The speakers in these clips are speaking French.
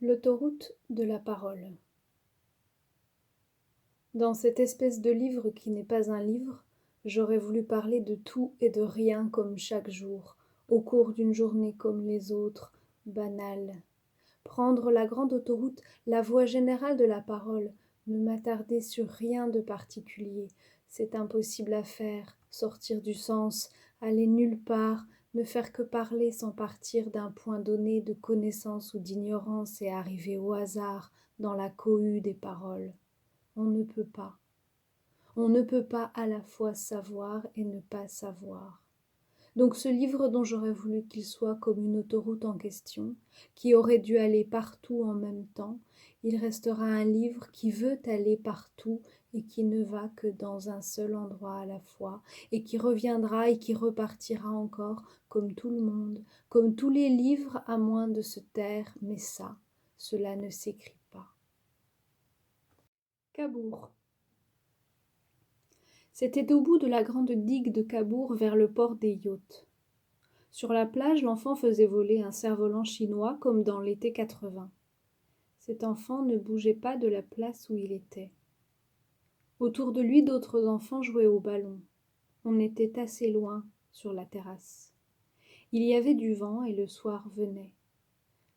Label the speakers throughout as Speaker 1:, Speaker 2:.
Speaker 1: L'autoroute de la parole. Dans cette espèce de livre qui n'est pas un livre, j'aurais voulu parler de tout et de rien comme chaque jour, au cours d'une journée comme les autres, banale. Prendre la grande autoroute, la voie générale de la parole, ne m'attarder sur rien de particulier, c'est impossible à faire, sortir du sens, aller nulle part, ne faire que parler sans partir d'un point donné de connaissance ou d'ignorance et arriver au hasard dans la cohue des paroles. On ne peut pas. On ne peut pas à la fois savoir et ne pas savoir. Donc ce livre dont j'aurais voulu qu'il soit comme une autoroute en question, qui aurait dû aller partout en même temps, il restera un livre qui veut aller partout et qui ne va que dans un seul endroit à la fois, et qui reviendra et qui repartira encore comme tout le monde, comme tous les livres à moins de se taire, mais ça, cela ne s'écrit pas. Cabourg. C'était au bout de la grande digue de Cabourg vers le port des yachts. Sur la plage, l'enfant faisait voler un cerf-volant chinois comme dans l'été 80. Cet enfant ne bougeait pas de la place où il était. Autour de lui, d'autres enfants jouaient au ballon. On était assez loin, sur la terrasse. Il y avait du vent et le soir venait.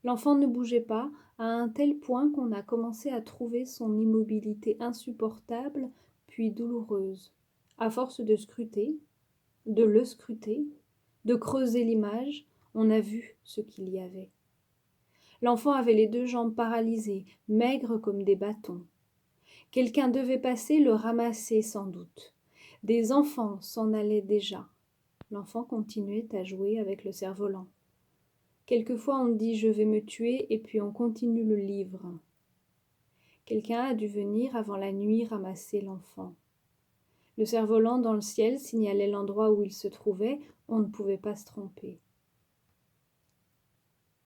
Speaker 1: L'enfant ne bougeait pas, à un tel point qu'on a commencé à trouver son immobilité insupportable, puis douloureuse. À force de scruter, de le scruter, de creuser l'image, on a vu ce qu'il y avait. L'enfant avait les deux jambes paralysées, maigres comme des bâtons. Quelqu'un devait passer le ramasser sans doute. Des enfants s'en allaient déjà. L'enfant continuait à jouer avec le cerf-volant. Quelquefois on dit « je vais me tuer » et puis on continue le livre. Quelqu'un a dû venir avant la nuit ramasser l'enfant. Le cerf-volant dans le ciel signalait l'endroit où il se trouvait, on ne pouvait pas se tromper.